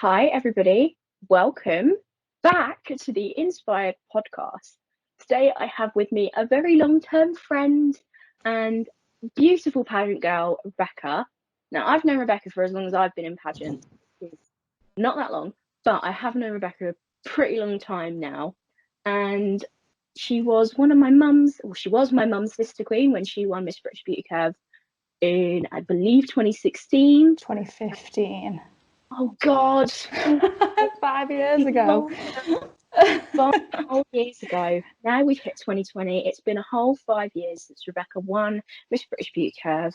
Hi, everybody. Welcome back to the Inspired podcast. Today, I have with me a very long-term friend and beautiful pageant girl, Rebecca. Now, I've known Rebecca for as long as I've been in pageant. It's not that long, but I have known Rebecca a pretty long time now. And she was she was my mum's sister queen when she won Miss British Beauty Curve in, I believe, 2016. 2015. Oh God, 5 years ago. 5 whole years ago. Now we've hit 2020. It's been a whole 5 years since Rebecca won Miss British Beauty Curve.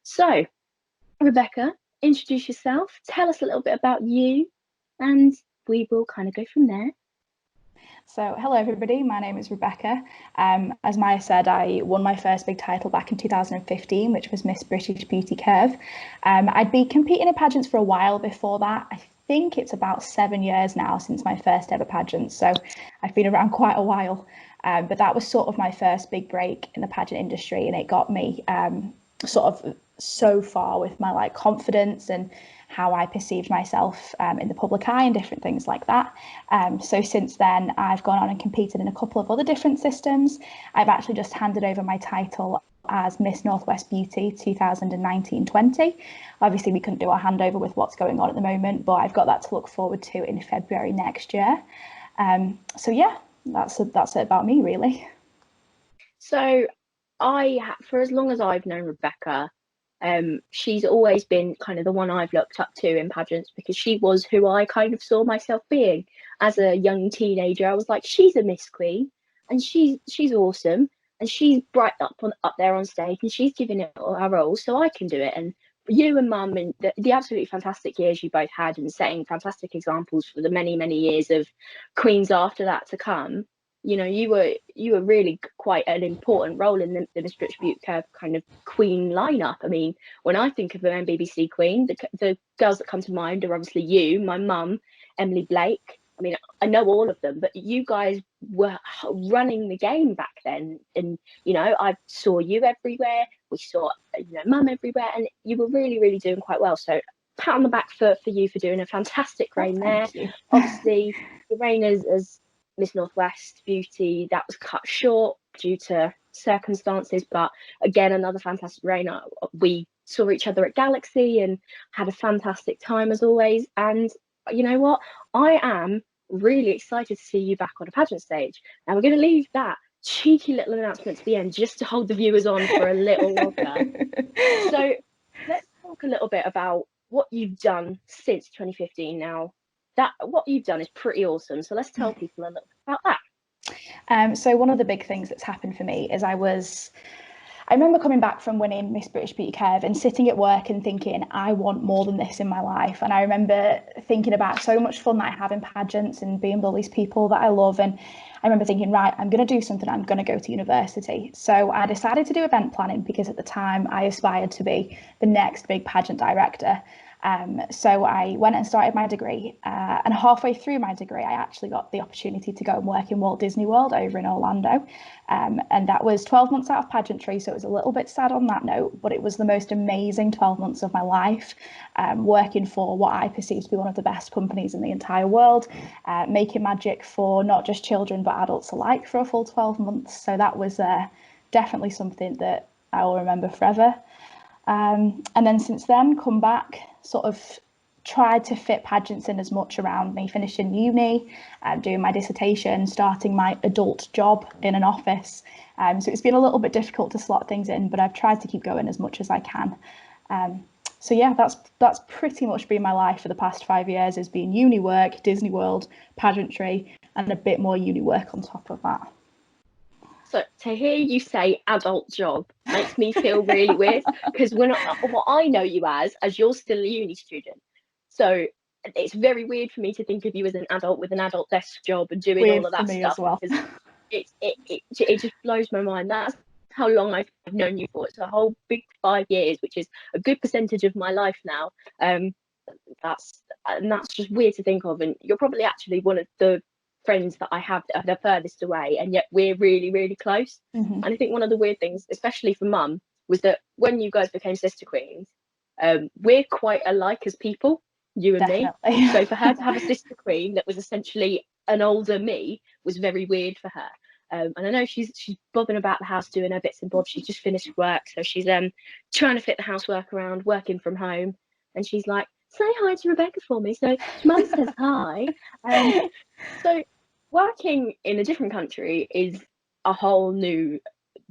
So, Rebecca, introduce yourself. Tell us a little bit about you, and we will kind of go from there. So, hello everybody, my name is Rebecca. As Maya said, I won my first big title back in 2015, which was Miss British Beauty Curve. I'd been competing in pageants for a while before that. I think it's about 7 years now since my first ever pageant, so I've been around quite a while. But that was sort of my first big break in the pageant industry, and it got me sort of so far with my confidence and how I perceived myself in the public eye and different things like that. So since then, I've gone on and competed in a couple of other different systems. I've actually just handed over my title as Miss Northwest Beauty 2019-20. Obviously, we couldn't do our handover with what's going on at the moment, but I've got that to look forward to in February next year. So yeah, that's it about me, really. So, for as long as I've known Rebecca, she's always been kind of the one I've looked up to in pageants because she was who I kind of saw myself being as a young teenager. I was like, she's a Miss Queen, and she's awesome, and she's bright up there on stage, and she's giving it her all, so I can do it. And you and Mum and the absolutely fantastic years you both had, and setting fantastic examples for the many years of queens after that to come. You know, you were really quite an important role in the Miss British Beauty Curve kind of queen lineup. I mean, when I think of an MBBC queen, the girls that come to mind are obviously you, my mum, Emily Blake. I mean, I know all of them, but you guys were running the game back then. And, you know, I saw you everywhere. We saw, Mum everywhere. And you were really doing quite well. So pat on the back for you for doing a fantastic reign there. Obviously, the reign as Miss Northwest Beauty, that was cut short due to circumstances. But again, another fantastic reign. We saw each other at Galaxy and had a fantastic time as always. And you know what? I am really excited to see you back on a pageant stage. Now we're going to leave that cheeky little announcement to the end just to hold the viewers on for a little longer. So let's talk a little bit about what you've done since 2015 now. What you've done is pretty awesome. So let's tell people a little bit about that. So one of the big things that's happened for me is I remember coming back from winning Miss British Beauty Curve and sitting at work and thinking, I want more than this in my life. And I remember thinking about so much fun that I have in pageants and being with all these people that I love. And I remember thinking, right, I'm going to do something. I'm going to go to university. So I decided to do event planning because at the time I aspired to be the next big pageant director. So I went and started my degree, and halfway through my degree, I actually got the opportunity to go and work in Walt Disney World over in Orlando. And that was 12 months out of pageantry, so it was a little bit sad on that note, but it was the most amazing 12 months of my life, working for what I perceive to be one of the best companies in the entire world, making magic for not just children, but adults alike for a full 12 months. So that was definitely something that I will remember forever. And then since then, come back, sort of tried to fit pageants in as much around me, finishing uni, doing my dissertation, starting my adult job in an office. So it's been a little bit difficult to slot things in, but I've tried to keep going as much as I can. So yeah, that's pretty much been my life for the past 5 years, has been uni work, Disney World, pageantry, and a bit more uni work on top of that. So to hear you say adult job makes me feel really weird because what I know you as you're still a uni student. So it's very weird for me to think of you as an adult with an adult desk job and doing Weird all of that for me stuff. as well. It just blows my mind. That's how long I've known you for. It's a whole big 5 years, which is a good percentage of my life now. That's just weird to think of. And you're probably actually one of the friends that I have that are the furthest away, and yet we're really close. Mm-hmm. And I think one of the weird things, especially for Mum, was that when you guys became sister queens, we're quite alike as people. you and me. Definitely. So for her to have a sister queen that was essentially an older me was very weird for her. And I know she's bobbing about the house doing her bits and bobs. She's just finished work, so she's trying to fit the housework around working from home. And she's like, "Say hi to Rebecca for me." So Mum says hi. So working in a different country is a whole new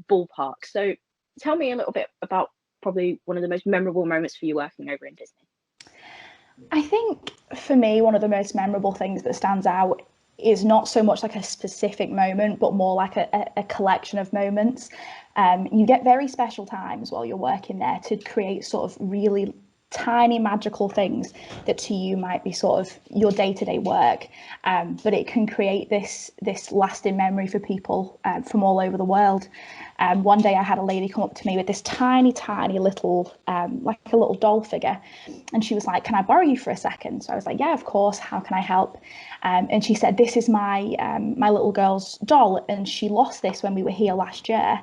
ballpark. So tell me a little bit about probably one of the most memorable moments for you working over in Disney. I think for me, one of the most memorable things that stands out is not so much like a specific moment, but more like a collection of moments. You get very special times while you're working there to create sort of really tiny magical things that to you might be sort of your day-to-day work, but it can create this lasting memory for people from all over the world. One day I had a lady come up to me with this tiny little like a little doll figure, and she was like, "Can I borrow you for a second?" So I was like, "Yeah, of course, how can I help?" And she said, "This is my my little girl's doll, and she lost this when we were here last year.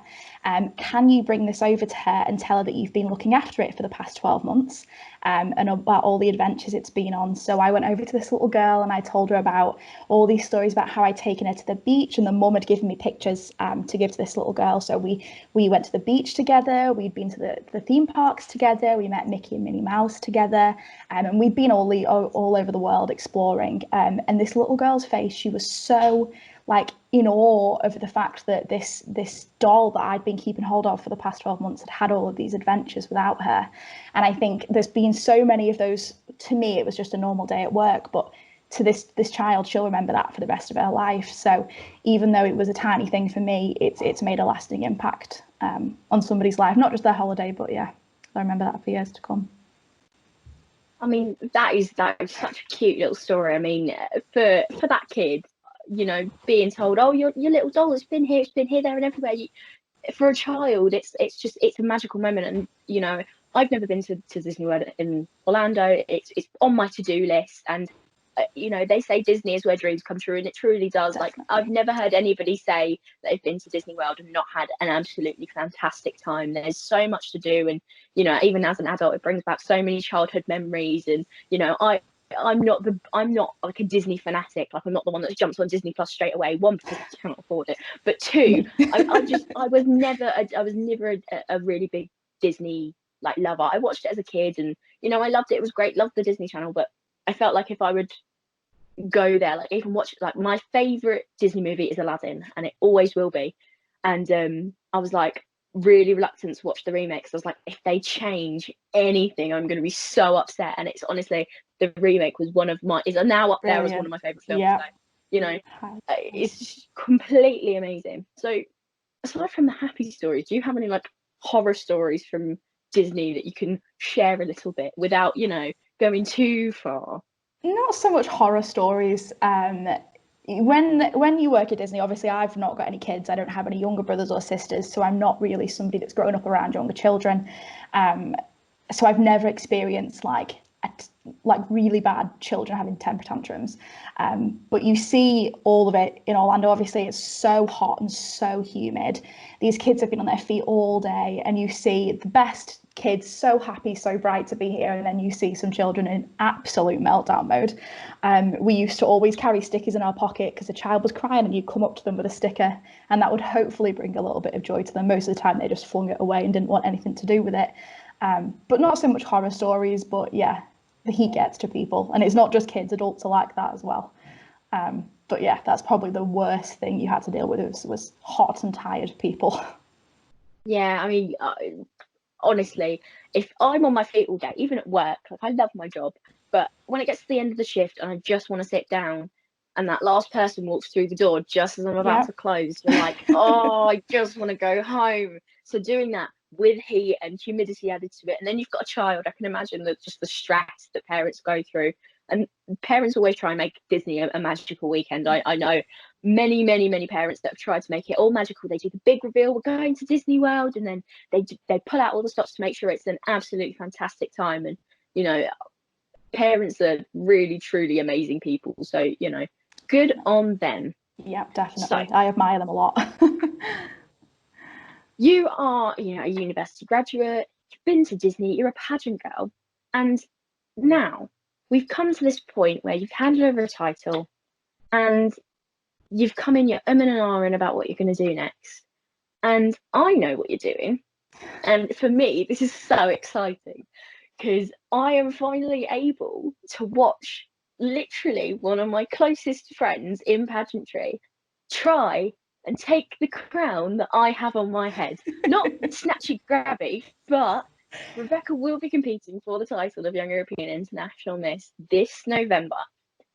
Can you bring this over to her and tell her that you've been looking after it for the past 12 months and about all the adventures it's been on?" So I went over to this little girl and I told her about all these stories about how I'd taken her to the beach, and the mum had given me pictures to give to this little girl. So we went to the beach together, we'd been to the theme parks together, we met Mickey and Minnie Mouse together, and we'd been all over the world exploring. And this little girl's face, she was so like in awe of the fact that this doll that I'd been keeping hold of for the past 12 months had all of these adventures without her. And I think there's been so many of those. To me, it was just a normal day at work, but to this child, she'll remember that for the rest of her life. So even though it was a tiny thing for me, it's made a lasting impact on somebody's life, not just their holiday, but yeah, I remember that for years to come. I mean, that is such a cute little story. I mean, for that kid, you know, being told, "Oh, your little doll has been here, there, and everywhere." For a child, it's a magical moment. And you know, I've never been to Disney World in Orlando. It's on my to-do list, and you know, they say Disney is where dreams come true, and it truly does. Like, I've never heard anybody say that they've been to Disney World and not had an absolutely fantastic time. There's so much to do, and you know, even as an adult, it brings back so many childhood memories. And you know, I'm not like a Disney fanatic. Like, I'm not the one that jumps on Disney Plus straight away. One, because I cannot afford it, but two, I was never a really big Disney like lover. I watched it as a kid, and you know, I loved it. It was great. Loved the Disney Channel, but I felt like if I would go there, like even watch, like my favorite Disney movie is Aladdin, and it always will be. And I was like really reluctant to watch the remake, because I was like, if they change anything, I'm going to be so upset. And it's honestly, the remake was is now up there as one of my favorite films. Yeah. So, you know, it's just completely amazing. So aside from the happy stories, do you have any like horror stories from Disney that you can share a little bit without, you know, going too far? Not so much horror stories. When you work at Disney, obviously I've not got any kids. I don't have any younger brothers or sisters, so I'm not really somebody that's grown up around younger children. So I've never experienced like really bad children having temper tantrums. But you see all of it in Orlando. Obviously, it's so hot and so humid. These kids have been on their feet all day, and you see the best kids so happy, so bright to be here, and then you see some children in absolute meltdown mode. We used to always carry stickers in our pocket because a child was crying, and you'd come up to them with a sticker, and that would hopefully bring a little bit of joy to them. Most of the time, they just flung it away and didn't want anything to do with it. But not so much horror stories, but yeah, the heat gets to people, and it's not just kids, adults are like that as well. But yeah, that's probably the worst thing you had to deal with was hot and tired people. Yeah, I mean, honestly, if I'm on my feet all day, even at work, like I love my job, but when it gets to the end of the shift and I just want to sit down, and that last person walks through the door just as I'm about Yeah. to close, you're like, oh, I just want to go home. So doing that with heat and humidity added to it, and then you've got a child, I can imagine that just the stress that parents go through. And parents always try and make Disney a magical weekend. I know many parents that have tried to make it all magical. They do the big reveal, we're going to Disney World, and then they pull out all the stops to make sure it's an absolutely fantastic time. And you know, parents are really truly amazing people, so you know, good on them. Yeah, definitely. So I admire them a lot. you are, you know, a university graduate, you've been to Disney, you're a pageant girl, and now we've come to this point where you've handed over a title and you've come in, you're and ahhing about what you're going to do next. And I know what you're doing. And for me, this is so exciting because I am finally able to watch literally one of my closest friends in pageantry try and take the crown that I have on my head. Not snatchy grabby, but Rebecca will be competing for the title of Young European International Miss this November.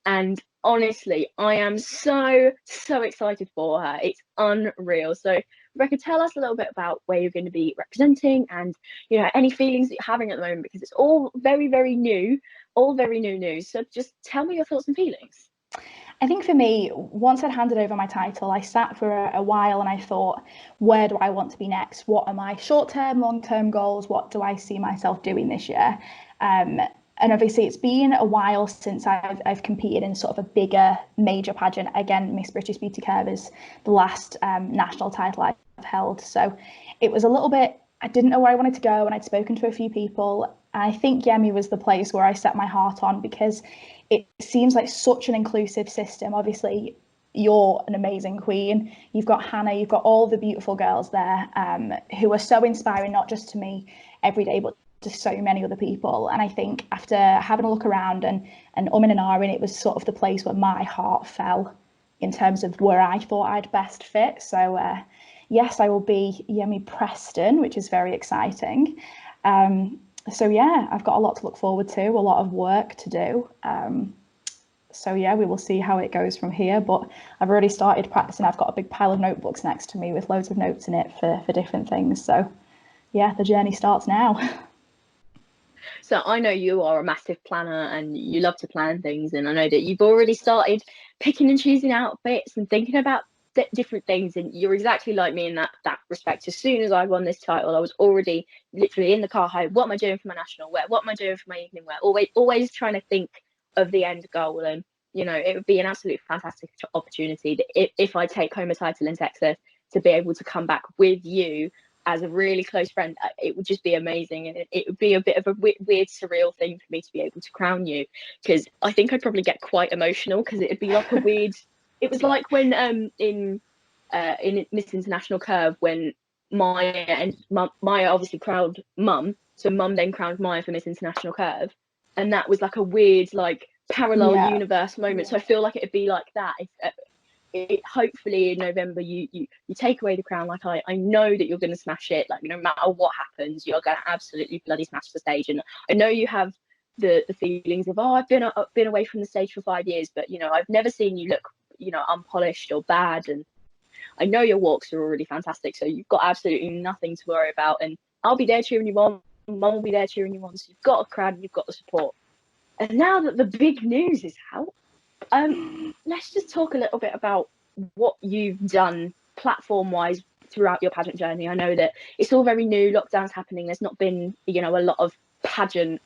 And honestly, I am so excited for her. It's unreal. So Rebecca, tell us a little bit about where you're going to be representing and, you know, any feelings that you're having at the moment, because it's all very new, all very new news. So just tell me your thoughts and feelings. I think for me, once I'd handed over my title, I sat for a while and I thought, where do I want to be next? What are my short-term, long-term goals? What do I see myself doing this year? And obviously it's been a while since I've competed in sort of a bigger major pageant. Again, Miss British Beauty Curve is the last national title I've held. So it was a little bit, I didn't know where I wanted to go, and I'd spoken to a few people. I think Yemi was the place where I set my heart on, because it seems like such an inclusive system. Obviously, you're an amazing queen. You've got Hannah, you've got all the beautiful girls there who are so inspiring, not just to me every day, but to so many other people. And I think after having a look around and and ahhing, it was sort of the place where my heart fell in terms of where I thought I'd best fit. So yes, I will be Yemi Preston, which is very exciting. So yeah, I've got a lot to look forward to, a lot of work to do. So yeah, we will see how it goes from here, but I've already started practicing. I've got a big pile of notebooks next to me with loads of notes in it for different things. So yeah, the journey starts now. So I know you are a massive planner and you love to plan things, and I know that you've already started picking and choosing outfits and thinking about different things, and you're exactly like me in that respect. As soon as I won this title, I was already literally in the car home. What am I doing for my national wear? What am I doing for my evening wear? Always trying to think of the end goal. And you know, it would be an absolute fantastic opportunity that if I take home a title in Texas, to be able to come back with you as a really close friend. It would just be amazing, and it would be a bit of a weird surreal thing for me to be able to crown you, because I think I'd probably get quite emotional, because it'd be like a weird, it was like when in Miss International Curve, when Maya obviously crowned Mum, so Mum then crowned Maya for Miss International Curve, and that was like a weird like parallel universe moment. So I feel like it'd be like that if hopefully in November you take away the crown. Like I know that you're going to smash it. Like no matter what happens, you're going to absolutely bloody smash the stage. And I know you have the feelings of, oh, I've been away from the stage for 5 years, but you know, I've never seen you look, you know, unpolished or bad. And I know your walks are already fantastic, so you've got absolutely nothing to worry about. And I'll be there cheering you on. Mum will be there cheering you on. So you've got a crowd and you've got the support. And now that the big news is out, let's just talk a little bit about what you've done platform-wise throughout your pageant journey. I know that it's all very new, lockdown's happening, there's not been, you know, a lot of pageant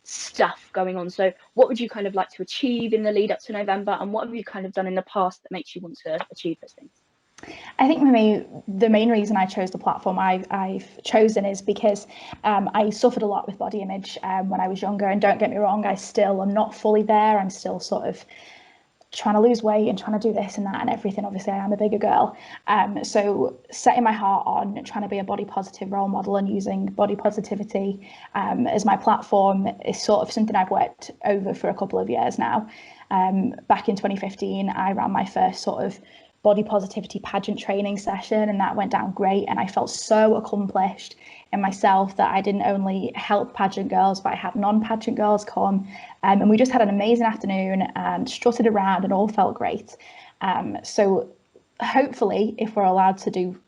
stuff going on. So what would you kind of like to achieve in the lead up to November, and what have you kind of done in the past that makes you want to achieve those things? I think for me, the main reason I chose the platform I've chosen is because I suffered a lot with body image when I was younger. And don't get me wrong, I still am not fully there. I'm still sort of trying to lose weight and trying to do this and that and everything. Obviously, I am a bigger girl. So setting my heart on trying to be a body positive role model and using body positivity as my platform is sort of something I've worked over for a couple of years now. Back in 2015, I ran my first sort of body positivity pageant training session, and that went down great, and I felt so accomplished in myself that I didn't only help pageant girls, but I had non-pageant girls come, and we just had an amazing afternoon and strutted around and all felt great. So hopefully, if we're allowed to do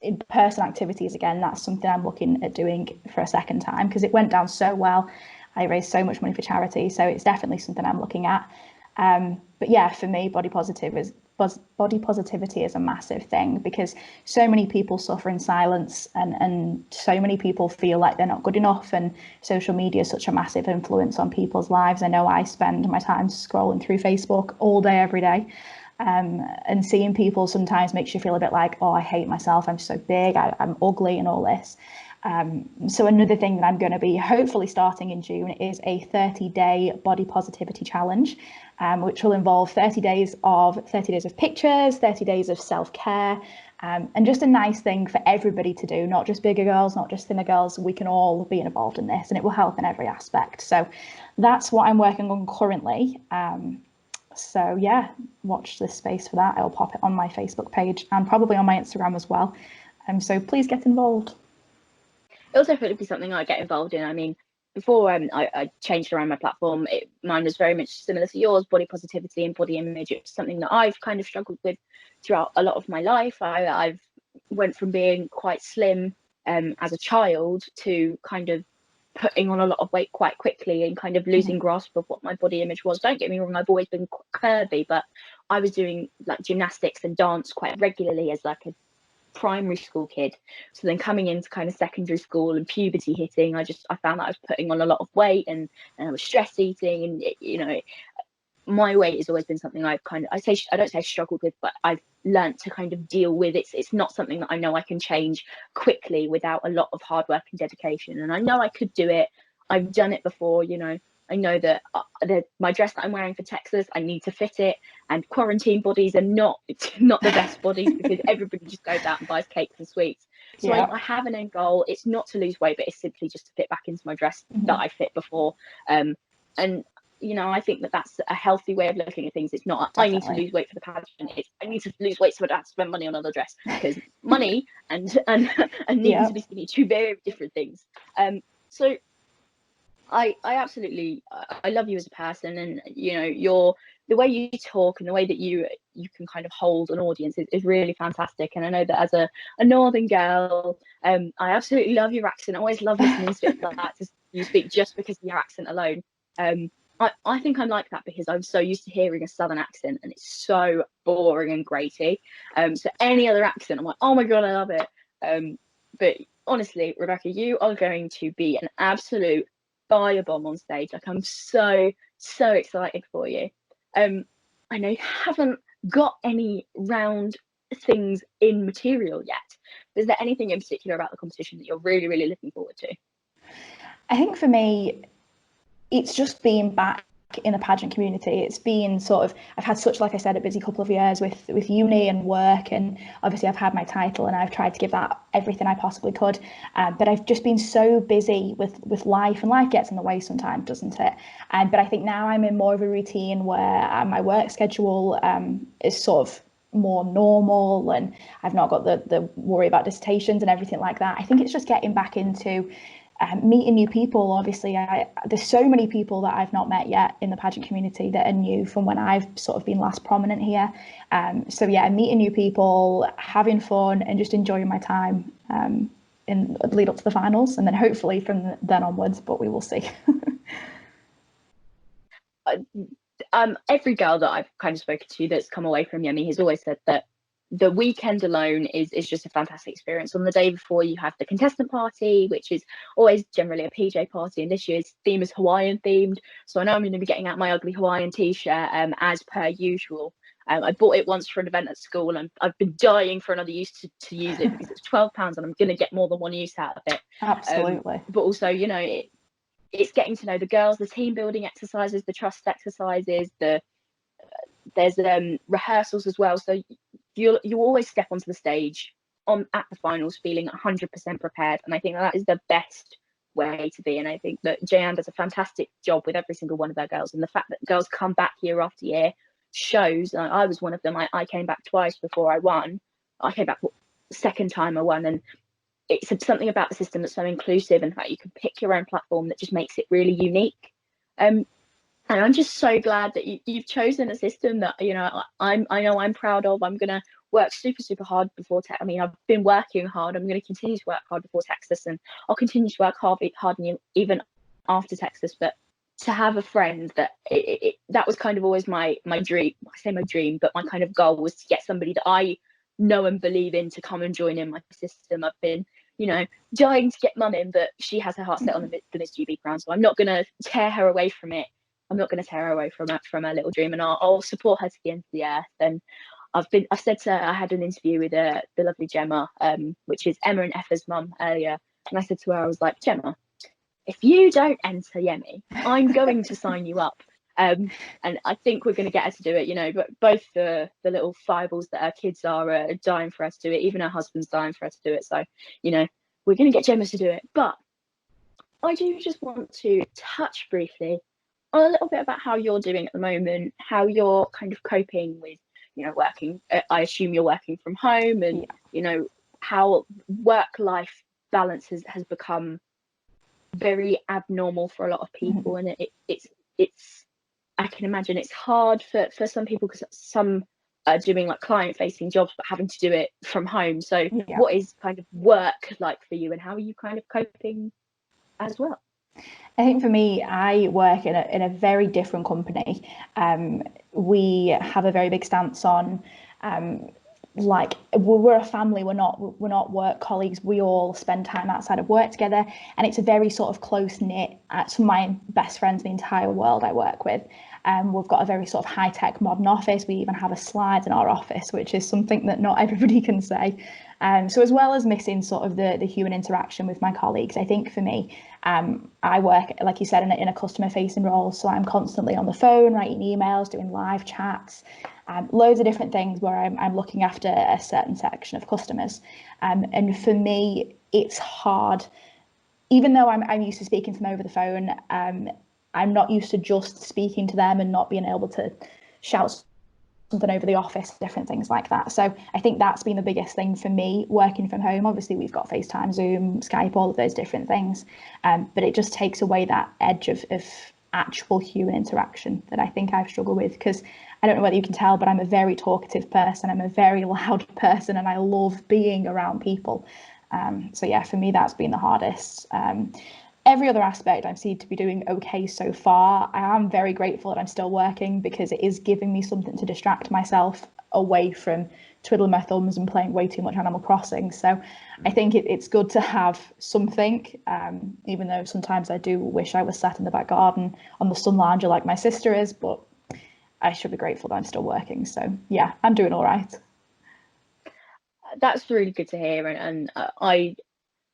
in-person activities again, that's something I'm looking at doing for a second time, because it went down so well. I raised so much money for charity, so it's definitely something I'm looking at. But yeah, for me, body positivity is a massive thing, because so many people suffer in silence, and so many people feel like they're not good enough, and social media is such a massive influence on people's lives. I know I spend my time scrolling through Facebook all day, every day, and seeing people sometimes makes you feel a bit like, oh, I hate myself, I'm so big, I'm ugly and all this. So another thing that I'm going to be hopefully starting in June is a 30-day body positivity challenge, which will involve 30 days of pictures, 30 days of self-care, and just a nice thing for everybody to do, not just bigger girls, not just thinner girls. We can all be involved in this, and it will help in every aspect. So that's what I'm working on currently. So yeah, watch this space for that. I'll pop it on my Facebook page and probably on my Instagram as well. So please get involved. It'll definitely be something I get involved in. I mean, before I changed around my platform, mine was very much similar to yours, body positivity and body image. It's something that I've kind of struggled with throughout a lot of my life. I've went from being quite slim as a child to kind of putting on a lot of weight quite quickly and kind of losing grasp of what my body image was. Don't get me wrong, I've always been curvy, but I was doing like gymnastics and dance quite regularly as like a primary school kid. So then coming into kind of secondary school and puberty hitting, I found that I was putting on a lot of weight, and I was stress eating, and my weight has always been something I've kind of, I don't say struggled with, but I've learned to kind of deal with. It's not something that I know I can change quickly without a lot of hard work and dedication. And I know I could do it. I've done it before, I know that my dress that I'm wearing for Texas, I need to fit it. And quarantine bodies are not the best bodies because everybody just goes out and buys cakes and sweets. So I have an end goal. It's not to lose weight, but it's simply just to fit back into my dress that I fit before. And I think that that's a healthy way of looking at things. It's not I need to lose weight for the pageant. It's I need to lose weight so I don't have to spend money on another dress, because money and needing to be skinny, two very different things. So I absolutely I love you as a person, and the way you talk and the way that you can kind of hold an audience is really fantastic. And I know that as a northern girl, I absolutely love your accent. I always love listening to that. You speak just because of your accent alone. I think I'm like that because I'm so used to hearing a southern accent, and it's so boring and grating. So any other accent, I'm like, oh my god, I love it. But honestly, Rebecca, you are going to be an absolute firebomb on stage. Like, I'm so excited for you. I know you haven't got any round things in material yet. Is there anything in particular about the competition that you're really looking forward to? I think for me, it's just being back in the pageant community. It's been sort of, I've had such, like I said, a busy couple of years with uni and work, and obviously I've had my title and I've tried to give that everything I possibly could, but I've just been so busy with life, and life gets in the way sometimes, doesn't it? But I think now I'm in more of a routine where my work schedule is sort of more normal, and I've not got the worry about dissertations and everything like that. I think it's just getting back into meeting new people. Obviously, there's so many people that I've not met yet in the pageant community that are new from when I've sort of been last prominent here. So yeah, meeting new people, having fun, and just enjoying my time in the lead up to the finals, and then hopefully from then onwards, but we will see. Every girl that I've kind of spoken to that's come away from Yemi has always said that the weekend alone is just a fantastic experience. On the day before, you have the contestant party, which is always generally a PJ party, and this year's theme is Hawaiian themed. So I know I'm going to be getting out my ugly Hawaiian t-shirt as per usual. I bought it once for an event at school, and I've been dying for another use to use it because it's £12 and I'm going to get more than one use out of it. Absolutely. But also, it's getting to know the girls, the team building exercises, the trust exercises, there's rehearsals as well. So you always step onto the stage at the finals feeling 100% prepared, and I think that is the best way to be. And I think that Jayan does a fantastic job with every single one of their girls, and the fact that girls come back year after year shows. I was one of them. I came back twice before I won. I came back the second time I won, and it's something about the system that's so inclusive, and that you can pick your own platform that just makes it really unique. And I'm just so glad that you've chosen a system that I know I'm proud of. I'm gonna work super hard before. I've been working hard. I'm gonna continue to work hard before Texas, and I'll continue to work hard even after Texas. But to have a friend that that was kind of always my dream. I say my dream, but my kind of goal was to get somebody that I know and believe in to come and join in my system. I've been dying to Mum in, but she has her heart set on the Miss GB crown, so I'm not going to tear her away from it. I'm not going to tear her away from her little dream, and I'll support her to the end of the earth. And I said to her, I had an interview with the lovely Gemma, which is Emma and Effa's mum earlier, And I said to her, I was like, Gemma, if you don't enter Yemi, I'm going to sign you up. And I think we're going to get her to do it, you know, but both the little fireballs that our kids are dying for us to do it, even her husband's dying for us to do it. So, you know, we're going to get Gemma to do it. But I do just want to touch briefly on a little bit about how you're doing at the moment, how you're kind of coping with, you know, working. I assume you're working from home, and, you know, how work-life balance has become very abnormal for a lot of people. And it's I can imagine it's hard for some people, because some are doing like client facing jobs but having to do it from home. So what is kind of work like for you, and how are you kind of coping as well? I think for me, I work in a very different company. We have a very big stance on like, we're a family, we're not work colleagues. We all spend time outside of work together, and it's a very sort of close knit. Some of my best friends in the entire world I work with. We've got a very sort of high tech modern office. We even have a slide in our office, which is something that not everybody can say. So as well as missing sort of the human interaction with my colleagues, I think for me, I work, like you said, in a customer facing role. So I'm constantly on the phone, writing emails, doing live chats, loads of different things where I'm looking after a certain section of customers. And for me, it's hard, even though I'm used to speaking to them over the phone. I'm not used to just speaking to them and not being able to shout something over the office, different things like that. So I think that's been the biggest thing for me working from home. Obviously, we've got FaceTime, Zoom, Skype, all of those different things. But it just takes away that edge of actual human interaction that I think I've struggled with, because I don't know whether you can tell, but I'm a very talkative person. I'm a very loud person, and I love being around people. So yeah, for me, that's been the hardest. Every other aspect I seem to be doing okay so far. I am very grateful that I'm still working, because it is giving me something to distract myself away from twiddling my thumbs and playing way too much Animal Crossing. So I think it's good to have something, even though sometimes I do wish I was sat in the back garden on the sun lounger like my sister is, but I should be grateful that I'm still working. So yeah, I'm doing all right. That's really good to hear, and I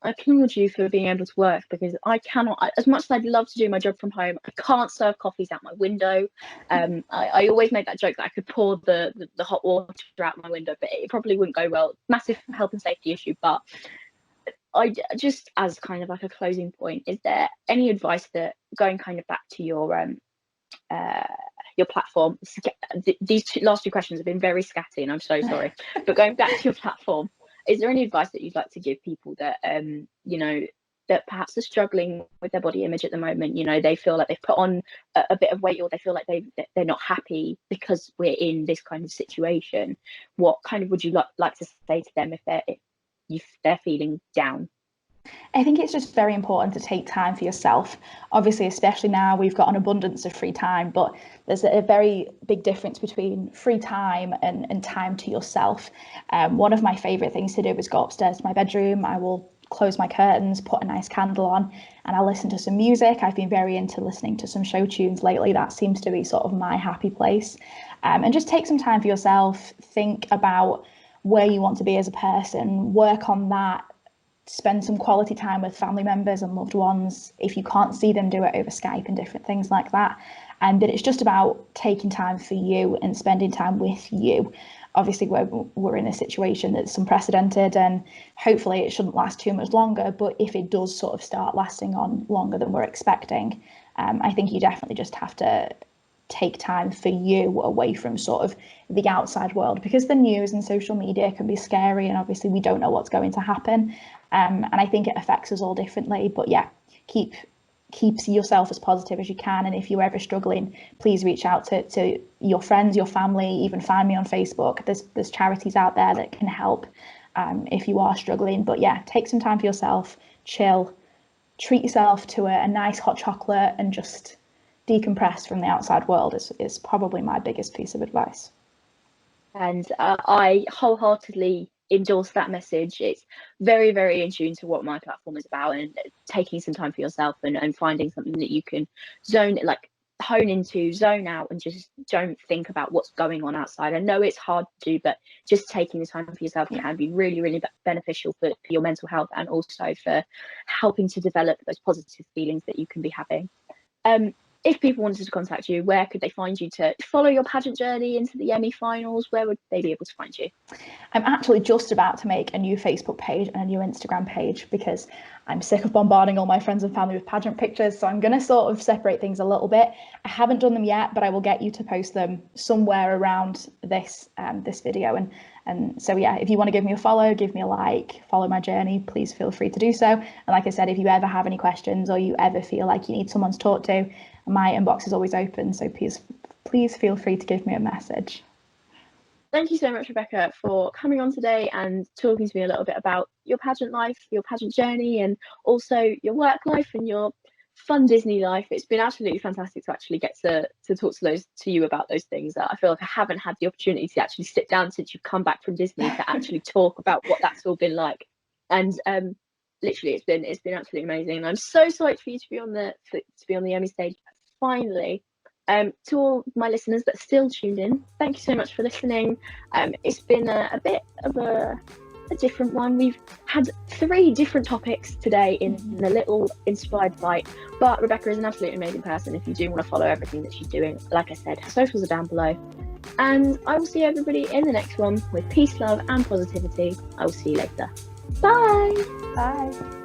applaud you for being able to work, because I cannot, as much as I'd love to do my job from home, I can't serve coffees out my window. I always make that joke that I could pour the hot water out my window, but it probably wouldn't go well. Massive health and safety issue. But I just, as kind of like a closing point, is there any advice that, going kind of back to your platform, these last two questions have been very scatty, and I'm so sorry, but going back to your platform, is there any advice that you'd like to give people that you know, that perhaps are struggling with their body image at the moment? You know, they feel like they've put on a bit of weight, or they feel like they're not happy because we're in this kind of situation. What kind of would you like to say to them if they're feeling down? I think it's just very important to take time for yourself. Obviously, especially now, we've got an abundance of free time, but there's a very big difference between free time and time to yourself. One of my favourite things to do is go upstairs to my bedroom. I will close my curtains, put a nice candle on, and I'll listen to some music. I've been very into listening to some show tunes lately. That seems to be sort of my happy place. And just take some time for yourself. Think about where you want to be as a person. Work on that. Spend some quality time with family members and loved ones. If you can't see them, do it over Skype and different things like that. But it's just about taking time for you and spending time with you. Obviously, we're in a situation that's unprecedented, and hopefully it shouldn't last too much longer. But if it does sort of start lasting on longer than we're expecting, I think you definitely just have to take time for you away from sort of the outside world, because the news and social media can be scary, and obviously we don't know what's going to happen. And I think it affects us all differently. But yeah, keep yourself as positive as you can. And if you're ever struggling, please reach out to your friends, your family, even find me on Facebook. There's charities out there that can help if you are struggling. But yeah, take some time for yourself, chill, treat yourself to a nice hot chocolate, and just decompress from the outside world is probably my biggest piece of advice. And I wholeheartedly endorse that message. It's very, very in tune to what my platform is about, and taking some time for yourself and finding something that you can zone, like hone into, zone out, and just don't think about what's going on outside. I know it's hard to do, but just taking the time for yourself can be really, really beneficial for your mental health, and also for helping to develop those positive feelings that you can be having. If people wanted to contact you, where could they find you to follow your pageant journey into the Emmy finals? Where would they be able to find you? I'm actually just about to make a new Facebook page and a new Instagram page, because I'm sick of bombarding all my friends and family with pageant pictures. So I'm going to sort of separate things a little bit. I haven't done them yet, but I will get you to post them somewhere around this this video. And so, yeah, if you want to give me a follow, give me a like, follow my journey, please feel free to do so. And like I said, if you ever have any questions or you ever feel like you need someone to talk to, my inbox is always open. So please feel free to give me a message. Thank you so much, Rebecca, for coming on today and talking to me a little bit about your pageant life, your pageant journey, and also your work life and your fun Disney life. It's been absolutely fantastic to actually get to talk to you about those things. I feel like I haven't had the opportunity to actually sit down since you've come back from Disney to actually talk about what that's all been like. And literally, it's been absolutely amazing. And I'm so psyched for you to be on the Emmy stage finally. To all my listeners that still tuned in, thank you so much for listening. It's been a bit of a different one. We've had 3 different topics today in a little inspired bite, but Rebecca is an absolutely amazing person. If you do want to follow everything that she's doing, like I said, her socials are down below. And I will see everybody in the next one with peace, love, and positivity. I will see you later. Bye. Bye.